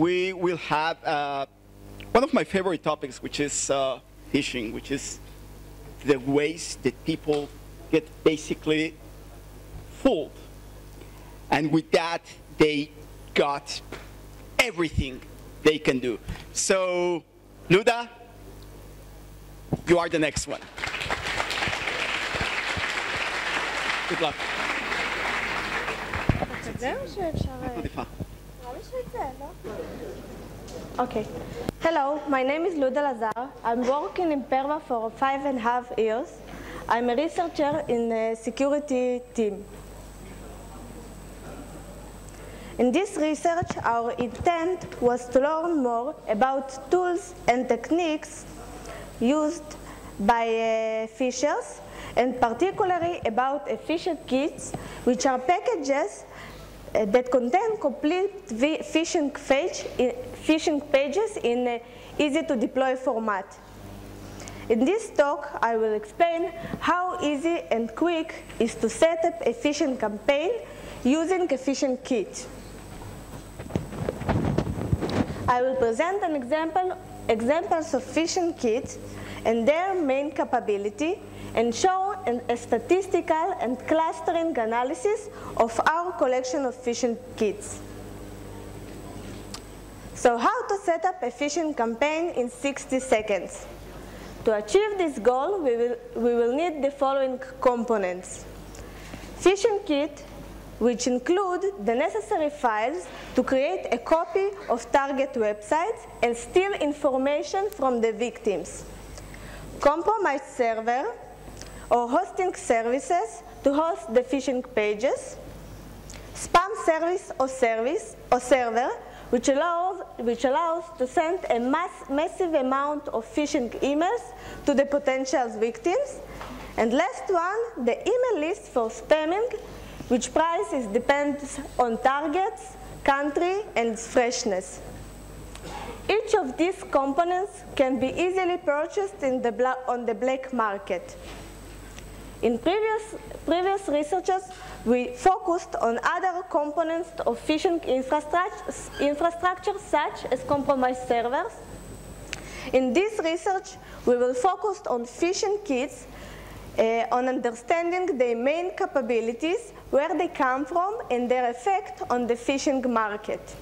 we will have one of my favorite topics, which is phishing, which is the ways that people get basically fooled. And with that, they got everything they can do. So, Luda, you are the next one. Good luck. Okay. Hello, my name is Luda Lazar. I'm working in Perva for 5.5 years. I'm a researcher in the security team. In this research, our intent was to learn more about tools and techniques used by phishers, and particularly about phishing kits, which are packages that contain complete phishing pages in easy-to-deploy format. In this talk, I will explain how easy and quick is to set up a phishing campaign using a phishing kit. I will present an examples of phishing kits and their main capability, and show a statistical and clustering analysis of our collection of phishing kits. So how to set up a phishing campaign in 60 seconds? To achieve this goal, we will need the following components. Phishing kit, which include the necessary files to create a copy of target websites and steal information from the victims. Compromised server, or hosting services to host the phishing pages, spam service or server, which allows to send a massive amount of phishing emails to the potential victims, and last one, the email list for spamming, which price depends on targets, country, and freshness. Each of these components can be easily purchased on the black market. In previous researches, we focused on other components of phishing infrastructure such as compromised servers. In this research, we will focus on phishing kits, on understanding their main capabilities, where they come from, and their effect on the phishing market.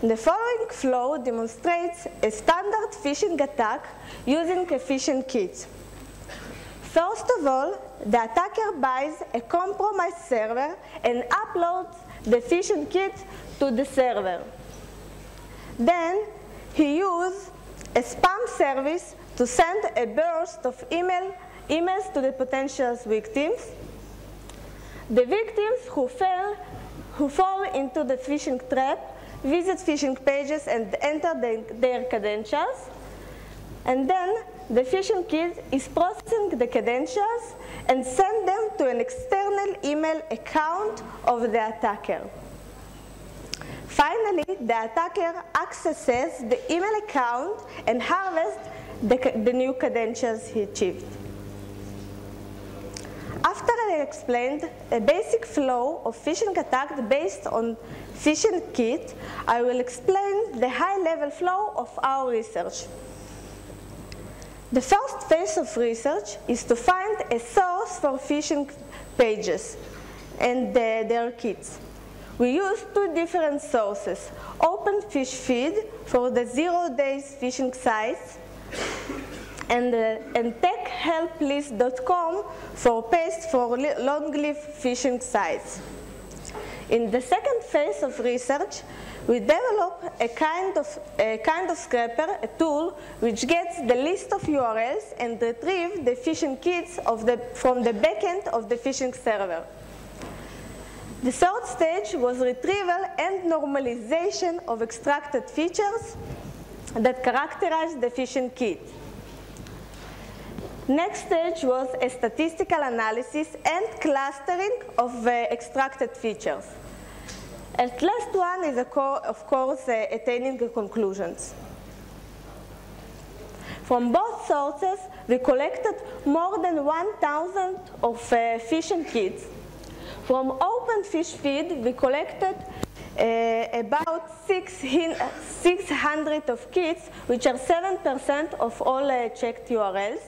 The following flow demonstrates a standard phishing attack using a phishing kit. First of all, the attacker buys a compromised server and uploads the phishing kit to the server. Then, he uses a spam service to send a burst of emails to the potential victims. The victims who fall into the phishing trap visit phishing pages and enter their credentials, and then the phishing kit is processing the credentials and send them to an external email account of the attacker. Finally, the attacker accesses the email account and harvests the new credentials he achieved. After I explained a basic flow of phishing attacks based on phishing kit, I will explain the high-level flow of our research. The first phase of research is to find a source for phishing pages and their kits. We use two different sources: OpenPhishFeed for the 0-day phishing sites, and techhelplist.com for paste for long-lived phishing sites. In the second phase of research, we develop a kind of scraper, a tool which gets the list of URLs and retrieve the phishing kits from the backend of the phishing server. The third stage was retrieval and normalization of extracted features that characterize the phishing kit. Next stage was a statistical analysis and clustering of extracted features. And last one is, of course, attaining the conclusions. From both sources, we collected more than 1,000 of phishing kits. From open fish feed, we collected about 600 of kits, which are 7% of all checked URLs.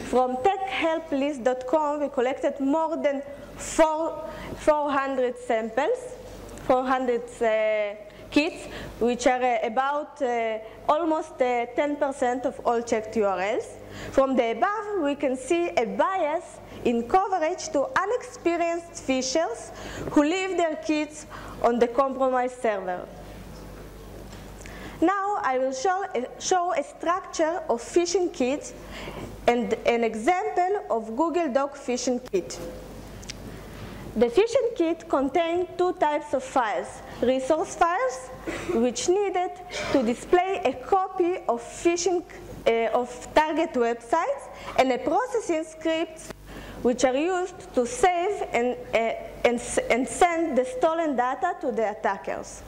From techhelplist.com, we collected more than 400 samples, 400 kits, which are about almost 10% of all checked URLs. From the above, we can see a bias in coverage to unexperienced fishers who leave their kits on the compromised server. Now I will show a structure of phishing kits and an example of Google Doc phishing kit. The phishing kit contained two types of files: resource files, which needed to display a copy of phishing of target websites, and a processing scripts which are used to save and send the stolen data to the attackers.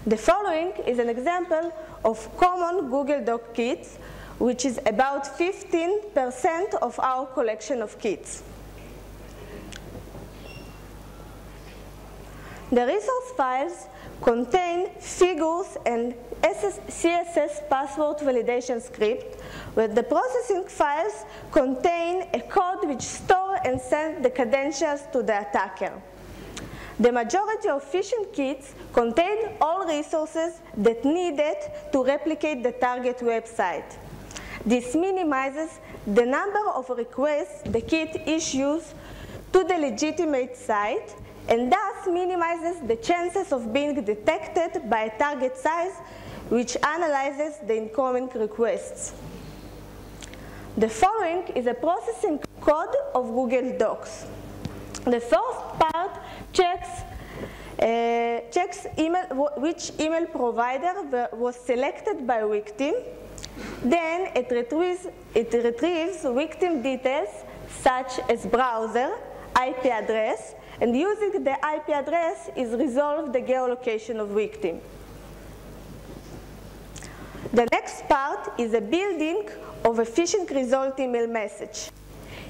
The following is an example of common Google Doc kits, which is about 15% of our collection of kits. The resource files contain figures and CSS password validation script, where the processing files contain a code which store and send the credentials to the attacker. The majority of phishing kits contain all resources that needed to replicate the target website. This minimizes the number of requests the kit issues to the legitimate site, and thus minimizes the chances of being detected by a target site which analyzes the incoming requests. The following is a processing code of Google Docs. The first part checks which email provider was selected by victim. Then it retrieves victim details such as browser, IP address, and using the IP address is resolved the geolocation of victim. The next part is a building of a phishing result email message.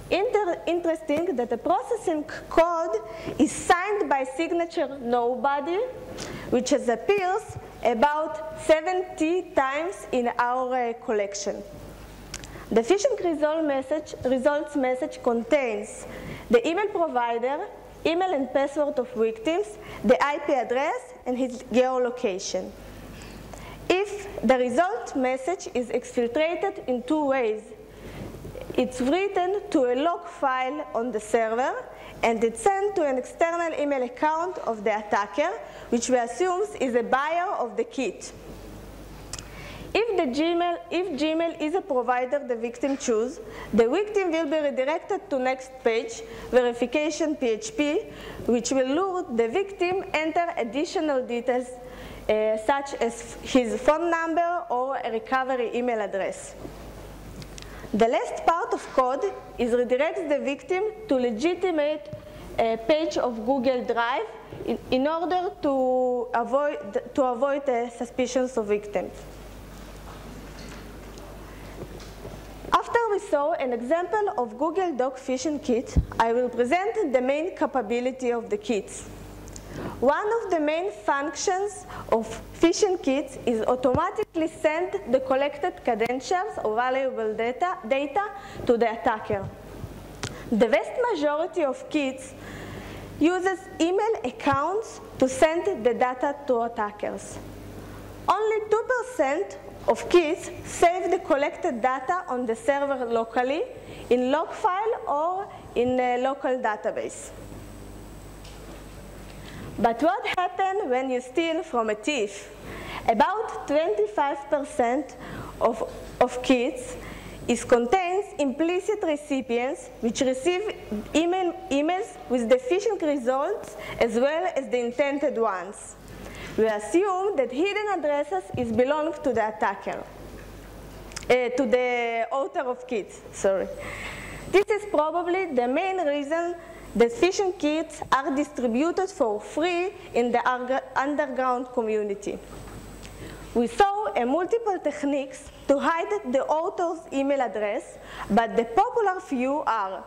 Interesting that the processing code is signed by signature nobody, which appears about 70 times in our collection. The phishing results message contains the email provider, email and password of victims, the IP address, and his geolocation. If the result message is exfiltrated in two ways, it's written to a log file on the server, and it's sent to an external email account of the attacker, which we assume is a buyer of the kit. If Gmail is a provider the victim chooses, the victim will be redirected to next page, verification PHP, which will lure the victim enter additional details such as his phone number or a recovery email address. The last part of code is redirects the victim to legitimate page of Google Drive in order to avoid suspicions of victims. After we saw an example of Google Doc phishing kit, I will present the main capability of the kits. One of the main functions of phishing kits is automatically send the collected credentials or valuable data to the attacker. The vast majority of kits uses email accounts to send the data to attackers. Only 2% of kits save the collected data on the server locally in log file or in a local database. But what happens when you steal from a thief? About 25% of kits contains implicit recipients which receive emails with the phishing results as well as the intended ones. We assume that hidden addresses belong to the attacker, to the author of kits, sorry. This is probably the main reason that phishing kits are distributed for free in the underground community. We saw multiple techniques to hide the author's email address, but the popular few are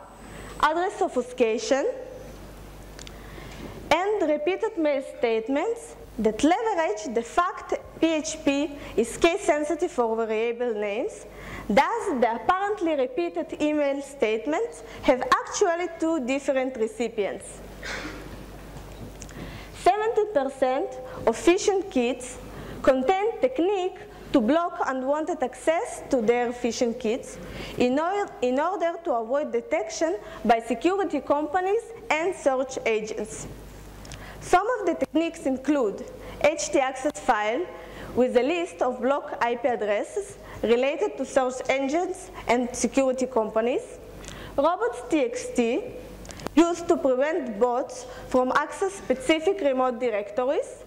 address obfuscation, and repeated mail statements that leverage the fact PHP is case sensitive for variable names. Thus, the apparently repeated email statements have actually two different recipients. 70% of phishing kits contain technique to block unwanted access to their phishing kits in order to avoid detection by security companies and search agents. Some of the techniques include htaccess file with a list of block IP addresses related to search engines and security companies, robots.txt used to prevent bots from access specific remote directories,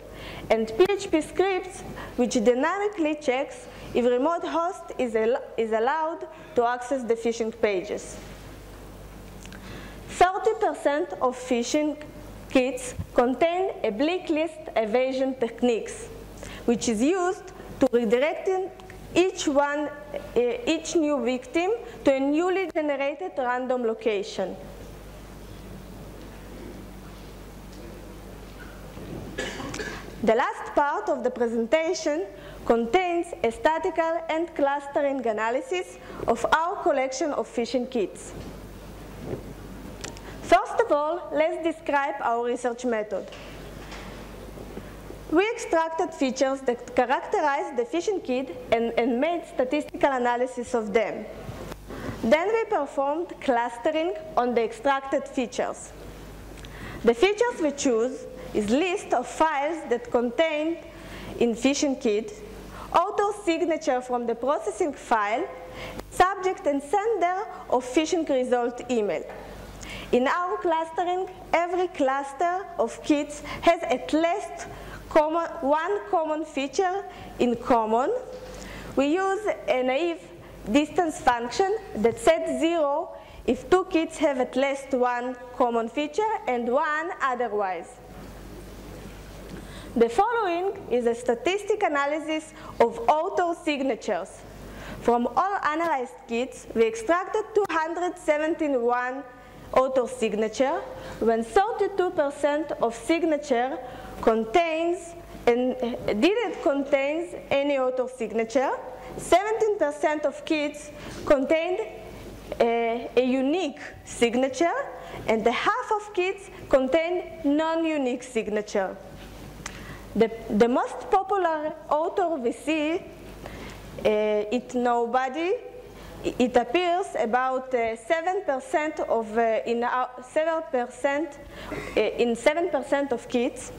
and PHP scripts which dynamically checks if remote host is allowed to access the phishing pages. 30% of phishing kits contain a blacklist evasion techniques, which is used to redirect each new victim to a newly generated random location. The last part of the presentation contains a statistical and clustering analysis of our collection of phishing kits. First of all, let's describe our research method. We extracted features that characterize the phishing kit and made statistical analysis of them. Then we performed clustering on the extracted features. The features we choose is list of files that contain in phishing kit, author signature from the processing file, subject and sender of phishing result email. In our clustering, every cluster of kits has at least one common feature in common. We use a naive distance function that sets 0 if two kits have at least one common feature and one otherwise. The following is a statistic analysis of author signatures. From all analyzed kits, we extracted 271 author signature, when 32% of signature contains and didn't contain any author signature. 17% of kits contained a unique signature, and the half of kits contained non-unique signature. The most popular author we see, it's nobody. It appears about 7% of in 7% of kits.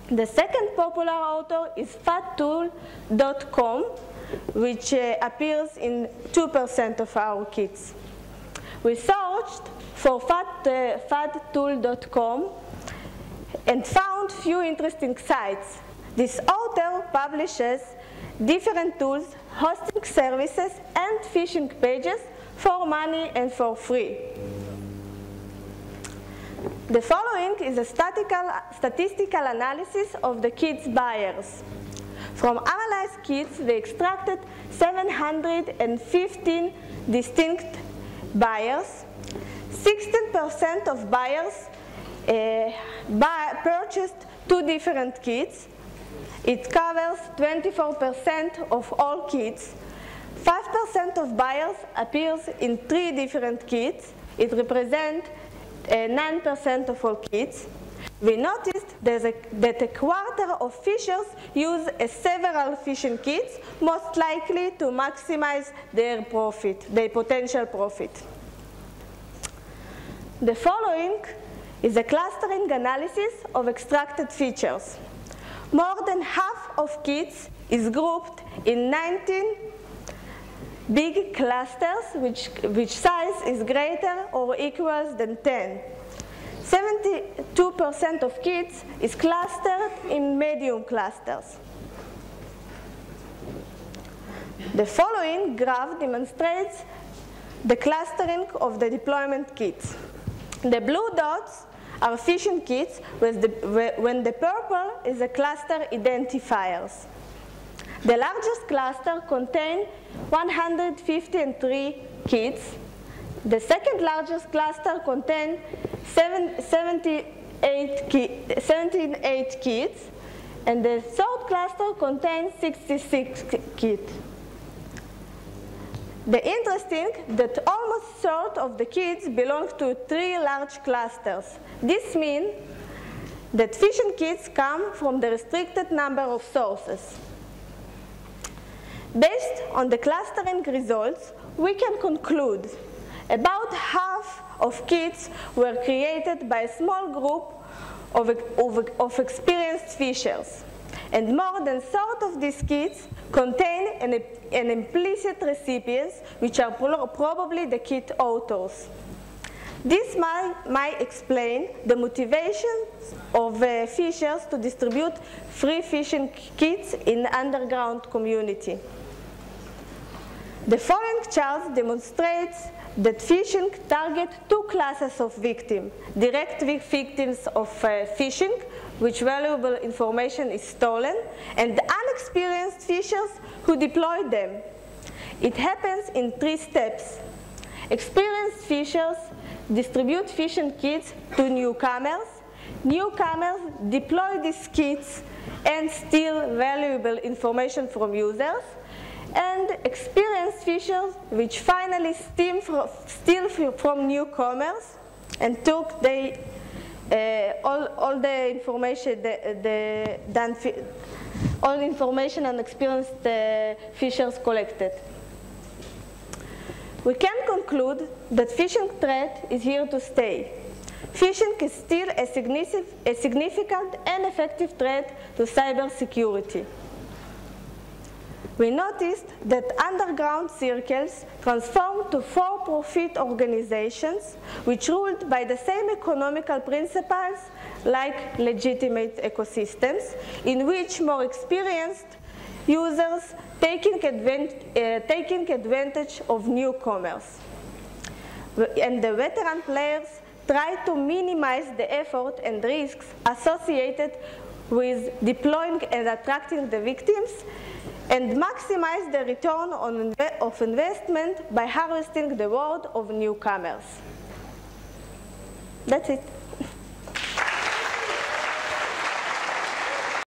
The second popular author is fattool.com, which appears in 2% of our kits. We searched for fattool.com and found few interesting sites. This author publishes different tools, hosting services, and phishing pages for money and for free. The following is a statistical analysis of the kits buyers. From analyzed kits, we extracted 715 distinct buyers. 16% of buyers purchased two different kits. It covers 24% of all kits. 5% of buyers appears in 3 different kits. It represents 9% of all kits. We noticed that a quarter of phishers use several phishing kits, most likely to maximize their profit, their potential profit. The following is a clustering analysis of extracted features. More than half of kits is grouped in 19 big clusters, which size is greater or equals than 10. 72% of kits is clustered in medium clusters. The following graph demonstrates the clustering of the deployment kits. The blue dots are phishing kits when the purple is a cluster identifiers. The largest cluster contains 153 kits. The second largest cluster contains 73 78 kids, and the third cluster contains 66 kids. The interesting that almost a third of the kids belong to 3 large clusters. This means that Fishin kids come from the restricted number of sources. Based on the clustering results, we can conclude about half of kids were created by a small group of experienced fishers, and more than a third of these kids contain an implicit recipients, which are probably the kit authors. This might explain the motivation of fishers to distribute free fishing kits in the underground community. The following chart demonstrates that phishing targets 2 classes of victims: direct victims of phishing, which valuable information is stolen, and unexperienced fishers who deploy them. It happens in 3 steps. Experienced fishers distribute phishing kits to newcomers. Newcomers deploy these kits and steal valuable information from users. And experienced fishers, which finally steal from newcomers and took all the information, all information and experienced fishers collected. We can conclude that phishing threat is here to stay. Phishing is still a significant and effective threat to cybersecurity. We noticed that underground circles transformed to for-profit organizations which ruled by the same economical principles like legitimate ecosystems, in which more experienced users taking advantage of newcomers. And the veteran players try to minimize the effort and risks associated with deploying and attracting the victims, and maximize the return of investment by harvesting the word of newcomers. That's it.